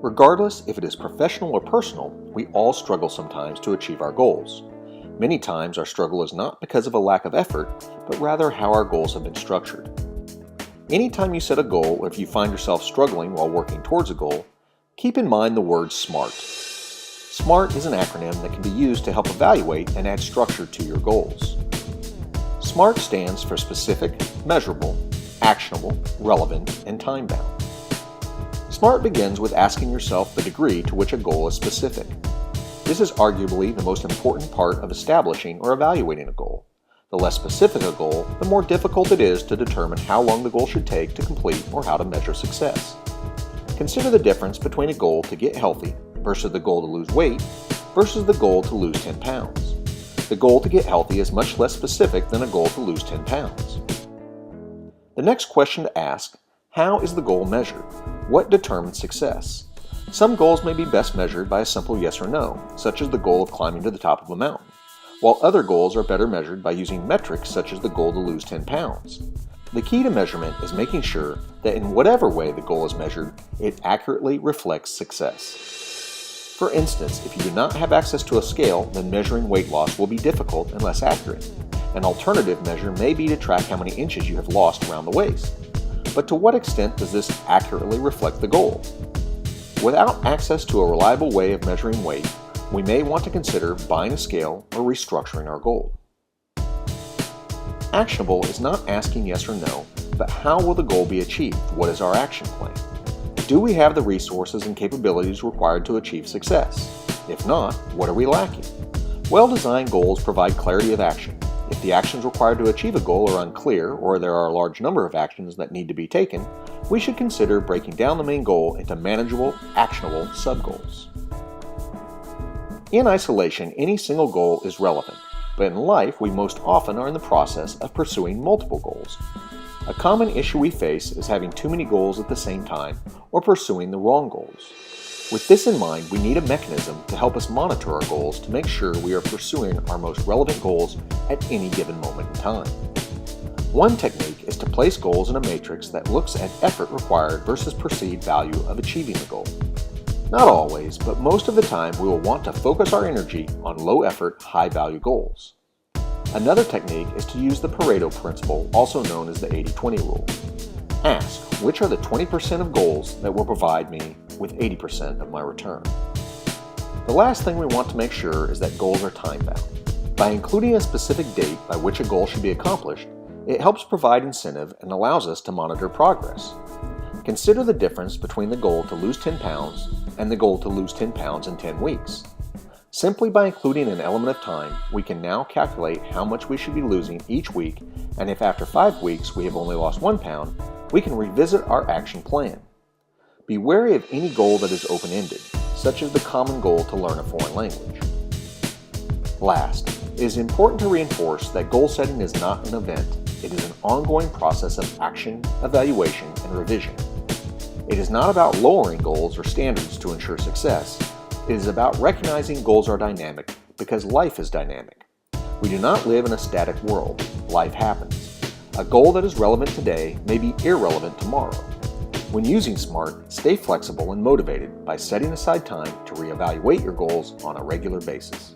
Regardless if it is professional or personal, we all struggle sometimes to achieve our goals. Many times our struggle is not because of a lack of effort, but rather how our goals have been structured. Anytime you set a goal or if you find yourself struggling while working towards a goal, keep in mind the word SMART. SMART is an acronym that can be used to help evaluate and add structure to your goals. SMART stands for specific, measurable, actionable, relevant, and time-bound. SMART begins with asking yourself the degree to which a goal is specific. This is arguably the most important part of establishing or evaluating a goal. The less specific a goal, the more difficult it is to determine how long the goal should take to complete or how to measure success. Consider the difference between a goal to get healthy versus the goal to lose weight versus the goal to lose 10 pounds. The goal to get healthy is much less specific than a goal to lose 10 pounds. The next question to ask: how is the goal measured? What determines success? Some goals may be best measured by a simple yes or no, such as the goal of climbing to the top of a mountain, while other goals are better measured by using metrics such as the goal to lose 10 pounds. The key to measurement is making sure that in whatever way the goal is measured, it accurately reflects success. For instance, if you do not have access to a scale, then measuring weight loss will be difficult and less accurate. An alternative measure may be to track how many inches you have lost around the waist. But to what extent does this accurately reflect the goal? Without access to a reliable way of measuring weight, we may want to consider buying a scale or restructuring our goal. Actionable is not asking yes or no, but how will the goal be achieved? What is our action plan? Do we have the resources and capabilities required to achieve success? If not, what are we lacking? Well-designed goals provide clarity of action. If the actions required to achieve a goal are unclear, or there are a large number of actions that need to be taken, we should consider breaking down the main goal into manageable, actionable sub-goals. In isolation, any single goal is relevant, but in life we most often are in the process of pursuing multiple goals. A common issue we face is having too many goals at the same time or pursuing the wrong goals. With this in mind, we need a mechanism to help us monitor our goals to make sure we are pursuing our most relevant goals at any given moment in time. One technique is to place goals in a matrix that looks at effort required versus perceived value of achieving the goal. Not always, but most of the time we will want to focus our energy on low-effort, high-value goals. Another technique is to use the Pareto principle, also known as the 80-20 rule. Ask, which are the 20% of goals that will provide me with 80% of my return? The last thing we want to make sure is that goals are time-bound. By including a specific date by which a goal should be accomplished, it helps provide incentive and allows us to monitor progress. Consider the difference between the goal to lose 10 pounds and the goal to lose 10 pounds in 10 weeks. Simply by including an element of time, we can now calculate how much we should be losing each week, and if after 5 weeks we have only lost 1 pound, we can revisit our action plan. Be wary of any goal that is open-ended, such as the common goal to learn a foreign language. Last, it is important to reinforce that goal setting is not an event. It is an ongoing process of action, evaluation, and revision. It is not about lowering goals or standards to ensure success. It is about recognizing goals are dynamic because life is dynamic. We do not live in a static world. Life happens. A goal that is relevant today may be irrelevant tomorrow. When using SMART, stay flexible and motivated by setting aside time to reevaluate your goals on a regular basis.